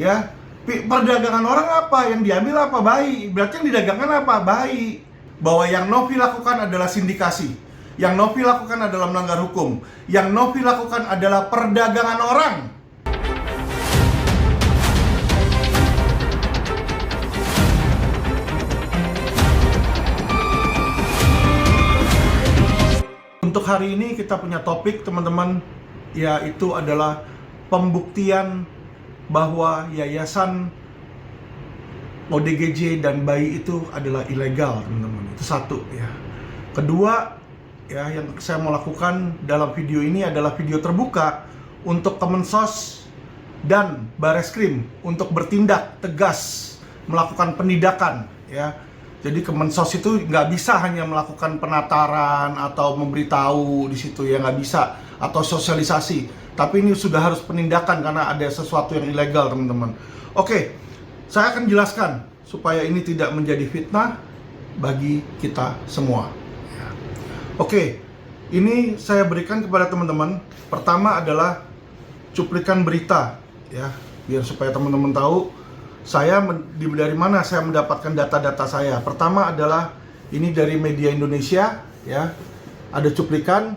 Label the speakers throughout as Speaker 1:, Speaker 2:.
Speaker 1: Ya, perdagangan orang apa? Yang diambil apa? Bayi. Berarti yang didagangkan apa? Bayi. Bahwa yang Novi lakukan adalah sindikasi. Yang Novi lakukan adalah melanggar hukum. Yang Novi lakukan adalah perdagangan orang. Untuk hari ini kita punya topik, teman-teman, yaitu adalah pembuktian bahwa yayasan ODGJ dan bayi itu adalah ilegal, teman-teman. Itu satu, ya. Kedua, ya, yang saya mau lakukan dalam video ini adalah video terbuka untuk Kemensos dan Bareskrim untuk bertindak tegas, melakukan penindakan, ya. Jadi Kemensos itu nggak bisa hanya melakukan penataran atau memberitahu di situ, ya, nggak bisa, atau sosialisasi. Tapi ini sudah harus penindakan karena ada sesuatu yang ilegal, teman-teman. Oke, saya akan jelaskan supaya ini tidak menjadi fitnah bagi kita semua. Oke, ini saya berikan kepada teman-teman. Pertama adalah cuplikan berita, ya, biar supaya teman-teman tahu dari mana saya mendapatkan data-data saya. Pertama adalah ini dari media Indonesia, ya. Ada cuplikan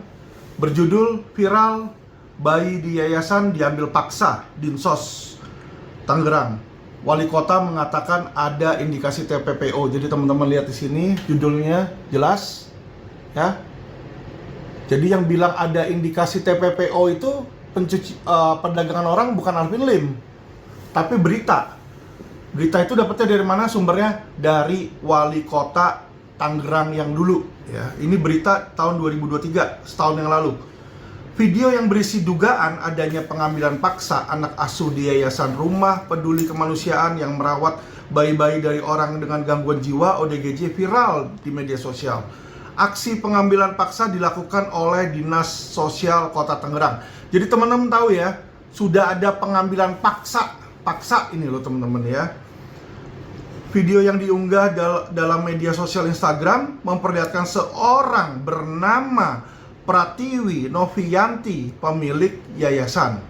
Speaker 1: berjudul viral bayi di yayasan diambil paksa Dinsos Tangerang. Wali kota mengatakan ada indikasi TPPO. Jadi teman-teman lihat di sini judulnya jelas, ya. Jadi yang bilang ada indikasi TPPO itu perdagangan orang, bukan Alvin Lim, tapi berita. Berita itu dapatnya dari mana sumbernya? Dari wali kota Tangerang yang dulu, ya. Ini berita tahun 2023, setahun yang lalu. Video yang berisi dugaan adanya pengambilan paksa anak asuh di Yayasan Rumah Peduli Kemanusiaan yang merawat bayi-bayi dari orang dengan gangguan jiwa ODGJ viral di media sosial. Aksi pengambilan paksa dilakukan oleh Dinas Sosial Kota Tangerang. Jadi teman-teman tahu, ya, sudah ada pengambilan paksa ini loh, teman-teman, ya. Video yang diunggah dalam media sosial Instagram memperlihatkan seorang bernama Pratiwi Novianti, pemilik yayasan.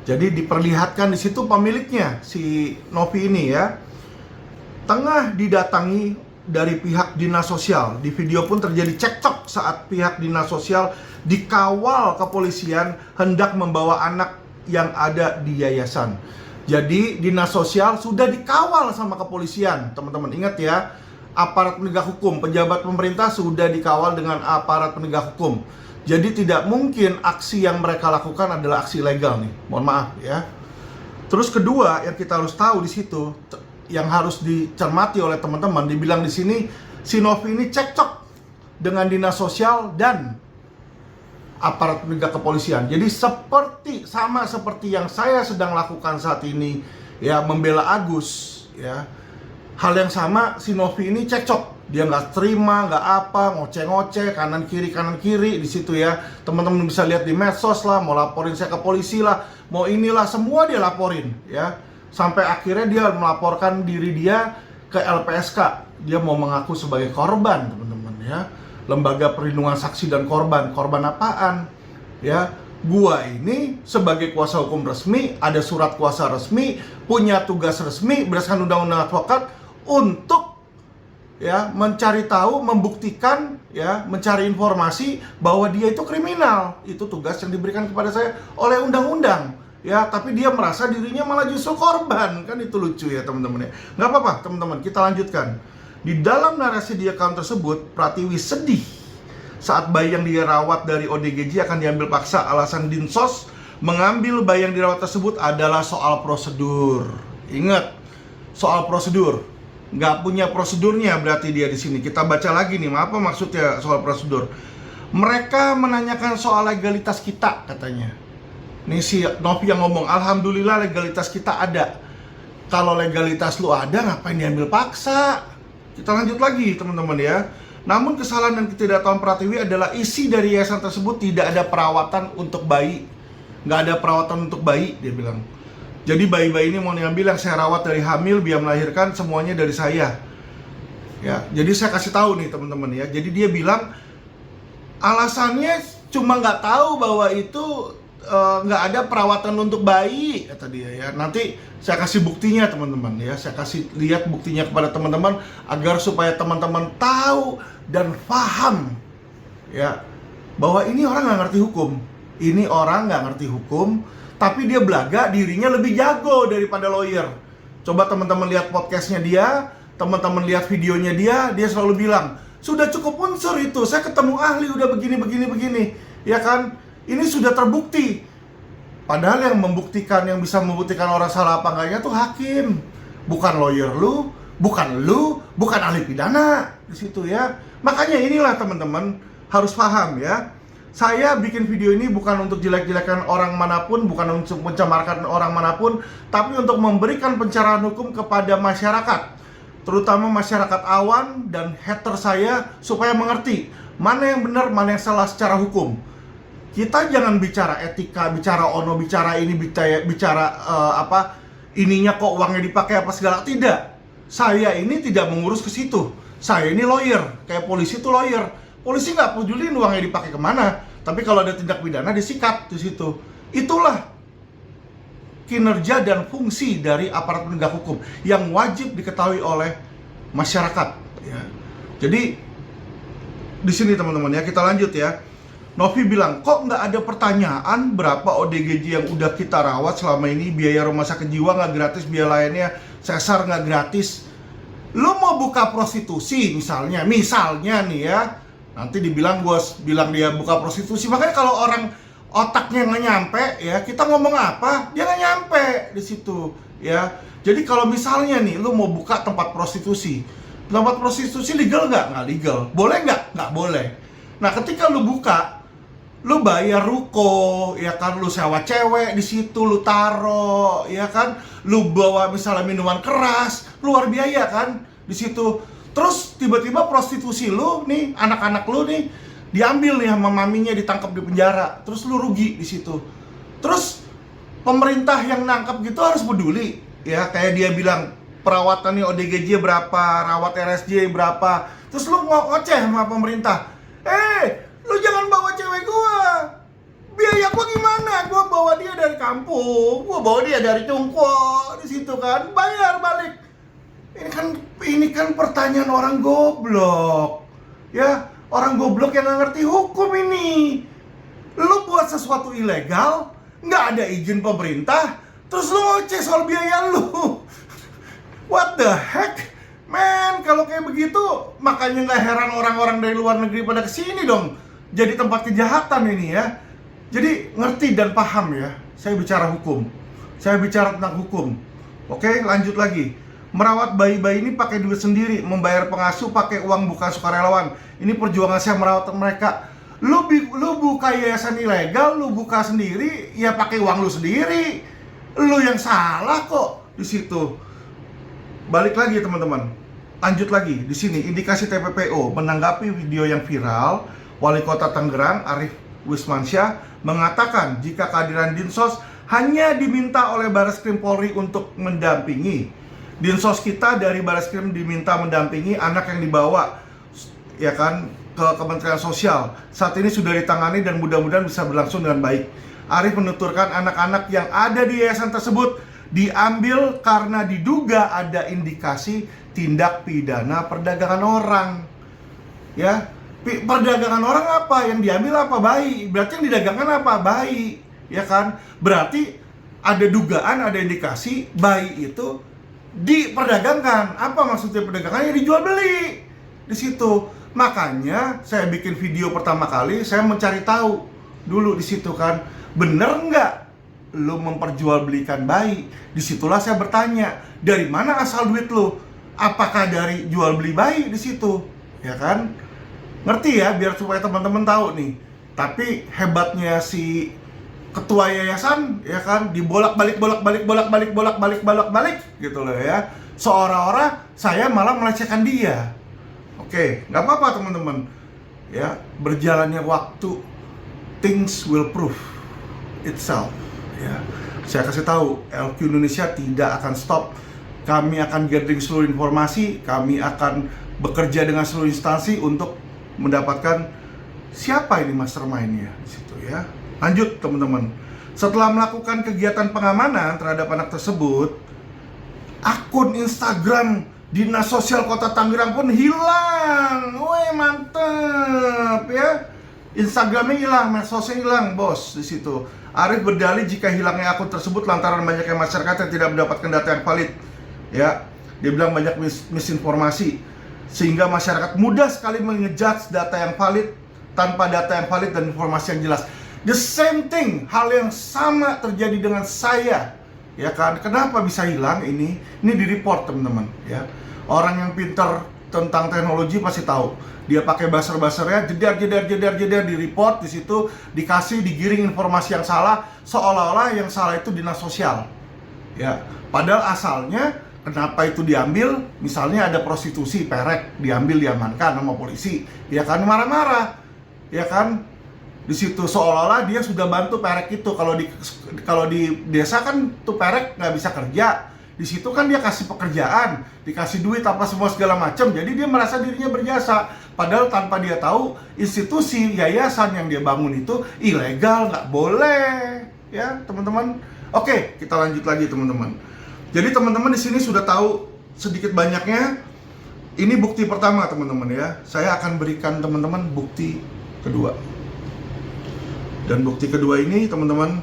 Speaker 1: Jadi diperlihatkan di situ pemiliknya, si Novi ini, ya, tengah didatangi dari pihak dinas sosial. Di video pun terjadi cekcok saat pihak dinas sosial dikawal kepolisian hendak membawa anak yang ada di yayasan. Jadi dinas sosial sudah dikawal sama kepolisian, teman-teman. Ingat, ya, aparat penegak hukum, pejabat pemerintah sudah dikawal dengan aparat penegak hukum. Jadi tidak mungkin aksi yang mereka lakukan adalah aksi legal nih. Mohon maaf, ya. Terus kedua yang kita harus tahu di situ, yang harus dicermati oleh teman-teman, dibilang di sini si Novi ini cekcok dengan dinas sosial dan aparat penegak kepolisian. Jadi sama seperti yang saya sedang lakukan saat ini, ya, membela Agus, ya. Hal yang sama, si Novi ini cekcok. Dia nggak terima, nggak apa, ngoceh-ngoceh kanan kiri di situ, ya. Teman-teman bisa lihat di medsos lah, mau laporin saya ke polisi lah, mau inilah, semua dia laporin, ya. Sampai akhirnya dia melaporkan diri dia ke LPSK. Dia mau mengaku sebagai korban, teman-teman, ya. Lembaga Perlindungan Saksi dan Korban. Korban apaan? Ya, gua ini sebagai kuasa hukum resmi, ada surat kuasa resmi, punya tugas resmi berdasarkan undang-undang advokat untuk, ya, mencari tahu, membuktikan, ya, mencari informasi bahwa dia itu kriminal. Itu tugas yang diberikan kepada saya oleh undang-undang, ya. Tapi dia merasa dirinya malah justru korban. Kan itu lucu, ya, teman-teman, ya. Nggak apa-apa, teman-teman, kita lanjutkan. Di dalam narasi di akun tersebut, Pratiwi sedih saat bayi yang dia rawat dari ODGJ akan diambil paksa. Alasan Dinsos mengambil bayi yang dirawat tersebut adalah soal prosedur. Ingat, soal prosedur. Nggak punya prosedurnya berarti dia di sini. Kita baca lagi nih, apa maksudnya soal prosedur? Mereka menanyakan soal legalitas kita, katanya. Nih si Novi yang ngomong, alhamdulillah legalitas kita ada. Kalau legalitas lu ada, ngapain diambil paksa? Kita lanjut lagi, teman-teman, ya. Namun kesalahan dan ketidaktahuan Pratiwi adalah isi dari yayasan tersebut tidak ada perawatan untuk bayi. Nggak ada perawatan untuk bayi, dia bilang. Jadi bayi-bayi ini mau diambil, yang saya rawat dari hamil, biar melahirkan, semuanya dari saya. Ya, jadi saya kasih tahu nih, teman-teman, ya. Jadi dia bilang alasannya cuma nggak tahu bahwa itu nggak ada perawatan untuk bayi, kata dia ya. Nanti saya kasih buktinya teman-teman ya, saya kasih lihat buktinya kepada teman-teman agar supaya teman-teman tahu dan paham ya bahwa ini orang nggak ngerti hukum. Ini orang nggak ngerti hukum, tapi dia belaga dirinya lebih jago daripada lawyer. Coba teman-teman lihat podcastnya dia, teman-teman lihat videonya dia selalu bilang, sudah cukup unsur itu, saya ketemu ahli udah begini, ya kan? Ini sudah terbukti. Padahal yang bisa membuktikan orang salah apa enggaknya tuh hakim, bukan lawyer lu, bukan ahli pidana di situ ya. Makanya inilah teman-teman harus paham ya. Saya bikin video ini bukan untuk jelek-jelekan orang manapun, bukan untuk mencemarkan orang manapun, tapi untuk memberikan pencerahan hukum kepada masyarakat, terutama masyarakat awam dan hater saya, supaya mengerti mana yang benar, mana yang salah secara hukum. Kita jangan bicara etika, bicara ono, bicara ini, bicara ininya kok uangnya dipakai apa segala. Tidak. Saya ini tidak mengurus ke situ. Saya ini lawyer, kayak polisi itu lawyer. Polisi nggak peduli uangnya dipakai kemana, tapi kalau ada tindak pidana disikat di situ. Itulah kinerja dan fungsi dari aparat penegak hukum yang wajib diketahui oleh masyarakat. Ya. Jadi di sini teman-teman ya, kita lanjut ya. Novi bilang, kok nggak ada pertanyaan berapa ODGJ yang udah kita rawat selama ini, biaya rumah sakit jiwa nggak gratis, biaya lainnya, sesar nggak gratis. Lu mau buka prostitusi misalnya nih ya, nanti dibilang dia buka prostitusi. Makanya kalau orang otaknya nggak nyampe ya, kita ngomong apa, dia nggak nyampe di situ ya. Jadi kalau misalnya nih, lu mau buka tempat prostitusi legal nggak? Nggak legal. Boleh nggak? Nggak boleh. Nah, ketika lu buka, lu bayar ruko, ya kan, lu sewa cewek di situ, lu taro, ya kan, lu bawa misalnya minuman keras, keluar biaya kan di situ. Terus tiba-tiba prostitusi lu nih, anak-anak lu nih diambil nih sama maminya, ditangkap di penjara, terus lu rugi di situ. Terus pemerintah yang nangkap gitu harus peduli, ya, kayak dia bilang perawatan nih ODGJ berapa, rawat RSJ berapa, terus lu ngoceh sama pemerintah. Lu jangan bawa cewek gua, biaya gua gimana? Gua bawa dia dari kampung, gua bawa dia dari Cungko di situ kan, bayar balik. Ini kan pertanyaan orang goblok, ya, orang goblok yang nggak ngerti hukum ini. Lu buat sesuatu ilegal, nggak ada izin pemerintah, terus lu ngoceh soal biaya lu. What the heck, man? Kalau kayak begitu, makanya nggak heran orang-orang dari luar negeri pada kesini dong. Jadi tempat kejahatan ini ya. Jadi ngerti dan paham ya. Saya bicara hukum. Saya bicara tentang hukum. Oke, lanjut lagi. Merawat bayi-bayi ini pakai duit sendiri, membayar pengasuh pakai uang bukan sukarelawan. Ini perjuangan saya merawat mereka. Lu buka yayasan ilegal, lu buka sendiri, ya pakai uang lu sendiri. Lu yang salah kok di situ. Balik lagi teman-teman. Lanjut lagi di sini, indikasi TPPO menanggapi video yang viral. Wali Kota Tangerang Arief Wismansyah mengatakan jika kehadiran Dinsos hanya diminta oleh Barreskrim Polri untuk mendampingi. Dinsos kita dari Barreskrim diminta mendampingi anak yang dibawa, ya kan, ke Kementerian Sosial. Saat ini sudah ditangani dan mudah-mudahan bisa berlangsung dengan baik. Arief menuturkan anak-anak yang ada di yayasan tersebut diambil karena diduga ada indikasi tindak pidana perdagangan orang. Ya, perdagangan orang apa? Yang diambil apa? Bayi. Berarti yang didagangkan apa? Bayi. Ya kan? Berarti ada dugaan, ada indikasi bayi itu diperdagangkan. Apa maksudnya perdagangannya? Dijual beli di situ. Makanya saya bikin video pertama kali, saya mencari tahu dulu di situ kan, bener nggak lu memperjualbelikan bayi? Disitulah saya bertanya, dari mana asal duit lu? Apakah dari jual beli bayi di situ? Ya kan? Ngerti ya, biar supaya teman-teman tahu nih. Tapi hebatnya si ketua yayasan, ya kan, dibolak-balik gitu loh ya. Seolah-olah saya malah melecehkan dia. Oke, nggak apa-apa teman-teman. Ya, berjalannya waktu, things will prove itself. Ya, saya kasih tahu, LQ Indonesia tidak akan stop. Kami akan gathering seluruh informasi, kami akan bekerja dengan seluruh instansi untuk mendapatkan siapa ini mastermind-nya di situ ya. Lanjut teman-teman. Setelah melakukan kegiatan pengamanan terhadap anak tersebut, akun Instagram Dinas Sosial Kota Tangerang pun hilang. Wih, mantep ya. Instagramnya hilang, medsosnya hilang, bos. Di situ Arif berdalih jika hilangnya akun tersebut lantaran banyaknya masyarakat yang tidak mendapatkan data yang valid. Ya, dia bilang banyak misinformasi sehingga masyarakat mudah sekali mengejudge data yang valid tanpa data yang valid dan informasi yang jelas. The same thing, hal yang sama terjadi dengan saya, ya kan? Kenapa bisa hilang ini? Ini di report, teman-teman, ya. Orang yang pintar tentang teknologi pasti tahu. Dia pakai buzzer-buzzernya, jedar di report, di situ digiring informasi yang salah, seolah-olah yang salah itu dinas sosial. Ya, padahal asalnya kenapa itu diambil? Misalnya ada prostitusi, perek, diambil, diamankan sama polisi, ya kan, marah-marah, ya kan? Di situ seolah-olah dia sudah bantu perek itu. Kalau di desa kan tuh perek nggak bisa kerja. Di situ kan dia kasih pekerjaan, dikasih duit apa semua segala macam. Jadi dia merasa dirinya berjasa. Padahal tanpa dia tahu institusi yayasan yang dia bangun itu ilegal, nggak boleh, ya teman-teman. Oke, kita lanjut lagi teman-teman. Jadi teman-teman di sini sudah tahu sedikit banyaknya. Ini bukti pertama teman-teman ya. Saya akan berikan teman-teman bukti kedua. Dan bukti kedua ini teman-teman,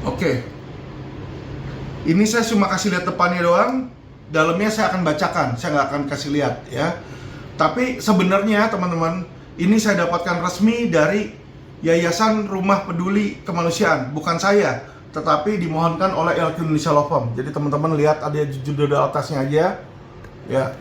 Speaker 1: oke, ini saya cuma kasih lihat depannya doang, dalamnya saya akan bacakan, saya nggak akan kasih lihat ya. Tapi sebenarnya teman-teman, ini saya dapatkan resmi dari Yayasan Rumah Peduli Kemanusiaan, bukan saya, tetapi dimohonkan oleh LQ Indonesia Law Firm. Jadi teman-teman lihat ada judul atasnya aja, ya.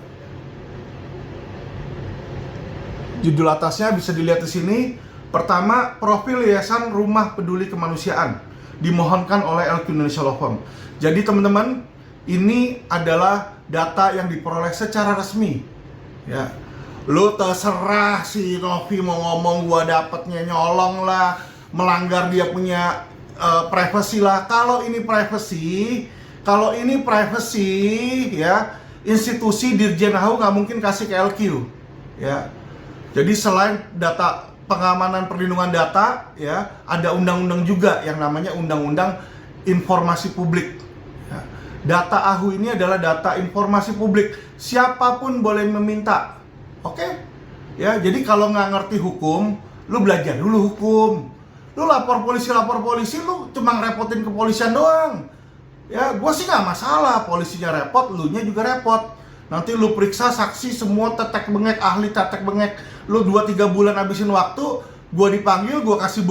Speaker 1: Judul atasnya bisa dilihat di sini. Pertama, profil Yayasan Rumah Peduli Kemanusiaan dimohonkan oleh LQ Indonesia Law Firm. Jadi teman-teman, ini adalah data yang diperoleh secara resmi. Ya, lu terserah si Novi mau ngomong gua dapatnya nyolong lah, melanggar dia punya privasi lah. Kalau ini privacy, ya institusi Dirjen AHU nggak mungkin kasih ke LQ, ya. Jadi selain data pengamanan perlindungan data, ya ada undang-undang juga yang namanya Undang-Undang Informasi Publik. Ya. Data AHU ini adalah data informasi publik. Siapapun boleh meminta. Oke? Ya, jadi kalau nggak ngerti hukum, lu belajar dulu hukum. Lu lapor polisi, lu cuma ngerepotin kepolisian doang. Ya, gua sih nggak masalah, polisinya repot, lu nya juga repot. Nanti lu periksa saksi semua tetek bengek, ahli tetek bengek. Lu 2-3 bulan habisin waktu, gua dipanggil, gua kasih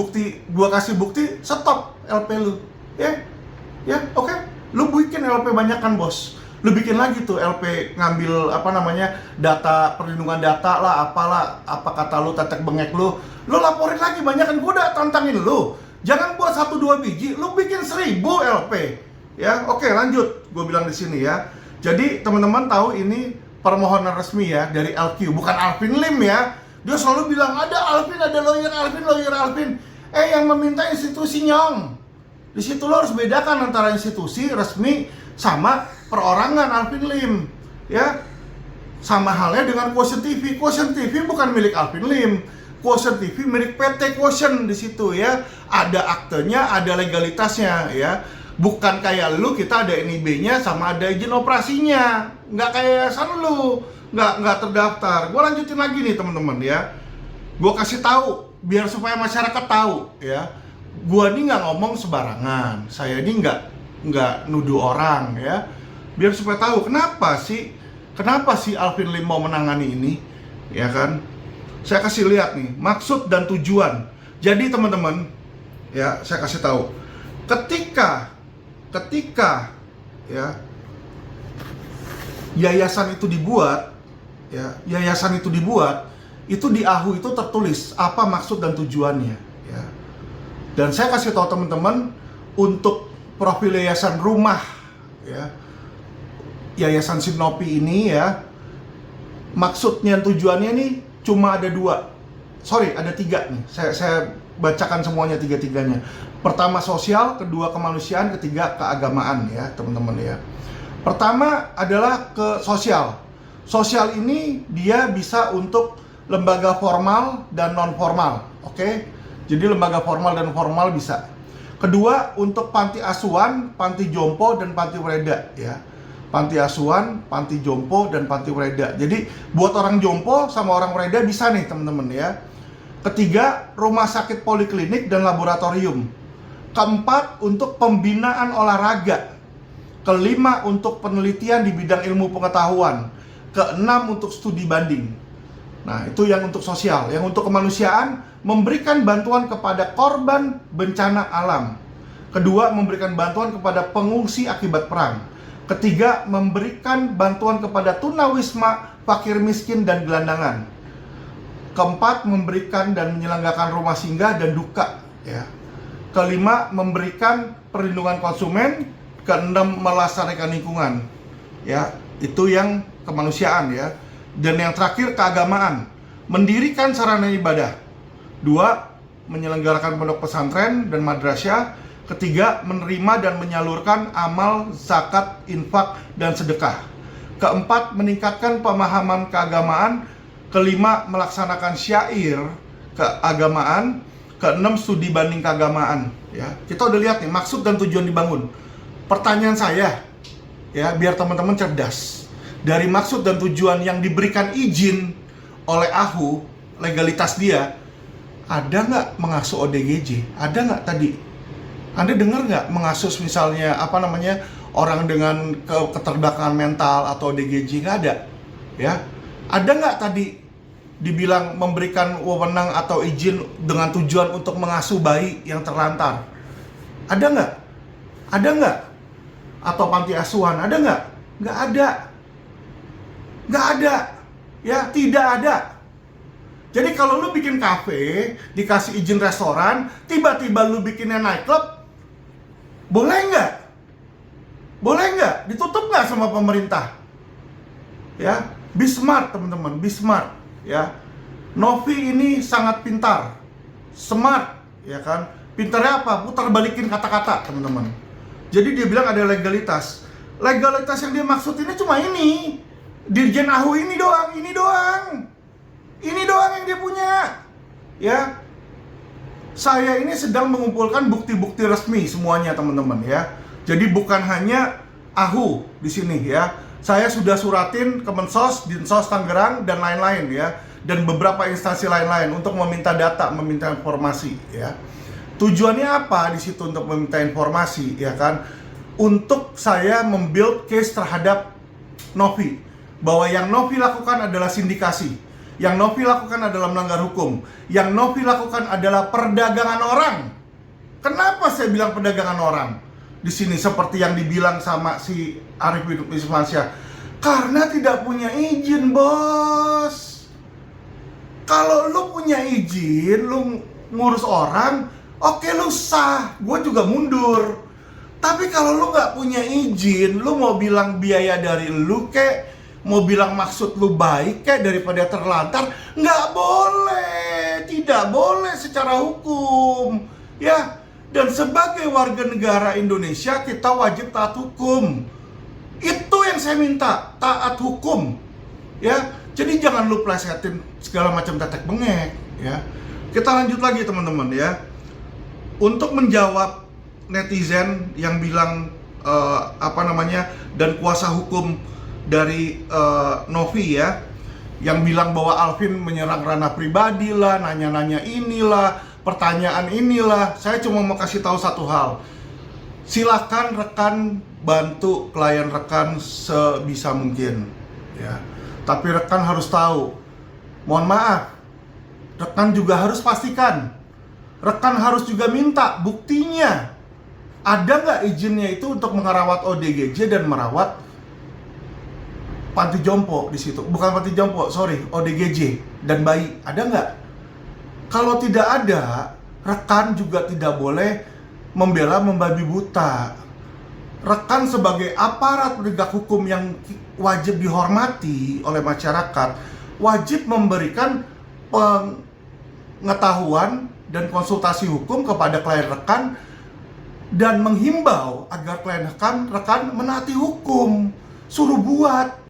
Speaker 1: bukti, stop LP lu. Ya, oke. Lu bikin LP banyak kan, bos. Lu bikin lagi tuh LP ngambil data perlindungan data lah, apa kata lu tetek bengek lu. Lu laporin lagi banyak kan, gua udah tantangin lu. Jangan buat 1-2 biji, lu bikin 1000 LP. Ya, oke, lanjut. Gua bilang di sini ya. Jadi teman-teman tahu ini permohonan resmi ya dari LQ, bukan Alvin Lim ya. Dia selalu bilang ada Alvin, ada lawyer Alvin. Yang meminta institusi nyong. Di situ lo harus bedakan antara institusi resmi sama perorangan Alvin Lim, ya. Sama halnya dengan Quotient TV. Quotient TV bukan milik Alvin Lim. Quotient TV milik PT Quotient di situ ya. Ada aktenya, ada legalitasnya ya. Bukan kayak lu, kita ada NIB-nya sama ada izin operasinya. Nggak kayak yayasan lu, nggak terdaftar. Gue lanjutin lagi nih teman-teman ya. Gue kasih tahu biar supaya masyarakat tahu ya. Gue ini nggak ngomong sembarangan. Saya ini nggak nuduh orang ya. Biar supaya tahu kenapa sih Alvin Lim mau menangani ini, ya kan? Saya kasih lihat nih maksud dan tujuan. Jadi teman-teman ya, saya kasih tahu. Ketika ya yayasan itu dibuat, itu di AHU itu tertulis apa maksud dan tujuannya ya. Dan saya kasih tahu teman-teman, untuk profil yayasan rumah ya, Yayasan Sinopi ini ya, maksudnya tujuannya nih cuma ada 3 nih. Saya bacakan semuanya, tiga-tiganya. Pertama sosial, kedua kemanusiaan, ketiga keagamaan ya teman-teman ya. Pertama adalah ke sosial. Sosial ini dia bisa untuk lembaga formal dan non formal, oke? Jadi lembaga formal dan formal bisa. Kedua, untuk panti asuhan, panti jompo, dan panti wereda ya. Panti asuhan, panti jompo, dan panti wereda. Jadi buat orang jompo sama orang wereda bisa nih teman-teman ya. Ketiga, rumah sakit poliklinik dan laboratorium. Keempat, untuk pembinaan olahraga. Kelima, untuk penelitian di bidang ilmu pengetahuan. Keenam, untuk studi banding. Nah, itu yang untuk sosial. Yang untuk kemanusiaan, memberikan bantuan kepada korban bencana alam. Kedua, memberikan bantuan kepada pengungsi akibat perang. Ketiga, memberikan bantuan kepada tunawisma, fakir miskin, dan gelandangan. Keempat, memberikan dan menyelenggarakan rumah singgah dan duka ya. Kelima, memberikan perlindungan konsumen. Keenam, melestarikan lingkungan ya. Itu yang kemanusiaan ya. Dan yang terakhir, keagamaan, mendirikan sarana ibadah. Dua, menyelenggarakan pondok pesantren dan madrasah. Ketiga, menerima dan menyalurkan amal, zakat, infak, dan sedekah. Keempat, meningkatkan pemahaman keagamaan. Kelima, melaksanakan syair keagamaan. Keenam, studi banding keagamaan ya. Kita udah lihat nih maksud dan tujuan dibangun. Pertanyaan saya ya, biar teman-teman cerdas. Dari maksud dan tujuan yang diberikan izin oleh AHU, legalitas dia, ada nggak mengasuh ODGJ? Ada nggak tadi? Anda dengar nggak mengasus misalnya orang dengan keterbelakangan mental atau ODGJ? Nggak ada ya. Ada nggak tadi dibilang memberikan wewenang atau izin dengan tujuan untuk mengasuh bayi yang terlantar? Ada nggak? Ada nggak? Atau panti asuhan? Ada nggak? Nggak ada. Nggak ada. Ya, tidak ada. Jadi kalau lu bikin kafe, dikasih izin restoran, tiba-tiba lu bikinnya nightclub, boleh nggak? Boleh nggak? Ditutup nggak sama pemerintah? Ya, be smart teman-teman, be smart ya. Novi ini sangat pintar, smart ya kan. Pintarnya apa? Putar balikin kata-kata teman-teman. Jadi dia bilang ada legalitas. Legalitas yang dia maksud ini cuma ini. Dirjen AHU ini doang, ini doang. Ini doang yang dia punya. Ya. Saya ini sedang mengumpulkan bukti-bukti resmi semuanya teman-teman ya. Jadi bukan hanya AHU di sini ya. Saya sudah suratin Kemensos, Dinsos Tangerang dan lain-lain ya. Dan beberapa instansi lain-lain untuk meminta data, meminta informasi ya. Tujuannya apa di situ untuk meminta informasi ya kan? Untuk saya membuild case terhadap Novi. Bahwa yang Novi lakukan adalah sindikasi. Yang Novi lakukan adalah melanggar hukum. Yang Novi lakukan adalah perdagangan orang. Kenapa saya bilang perdagangan orang? Di sini seperti yang dibilang sama si Arief Wismansyah. Karena tidak punya izin, bos. Kalau lu punya izin, lu ngurus orang, oke lu sah. Gue juga mundur. Tapi kalau lu nggak punya izin, lu mau bilang biaya dari lu kek, mau bilang maksud lu baik kayak daripada terlantar, nggak boleh, tidak boleh secara hukum ya. Dan sebagai warga negara Indonesia kita wajib taat hukum. Itu yang saya minta, taat hukum ya. Jadi jangan lu plesetin segala macam tetek bengek ya. Kita lanjut lagi teman-teman ya. Untuk menjawab netizen yang bilang dan kuasa hukum dari Novi ya, yang bilang bahwa Alvin menyerang ranah pribadi lah, nanya-nanya inilah, pertanyaan inilah. Saya cuma mau kasih tahu satu hal. Silakan rekan bantu klien rekan sebisa mungkin ya. Tapi rekan harus tahu, mohon maaf, rekan juga harus pastikan, rekan harus juga minta buktinya. Ada nggak izinnya itu untuk merawat ODGJ dan merawat panti jompo di situ? Bukan panti jompo, sorry, ODGJ dan bayi. Ada nggak? Kalau tidak ada, rekan juga tidak boleh membela membabi buta. Rekan sebagai aparat penegak hukum yang wajib dihormati oleh masyarakat, wajib memberikan pengetahuan dan konsultasi hukum kepada klien rekan dan menghimbau agar klien rekan menaati hukum. Suruh buat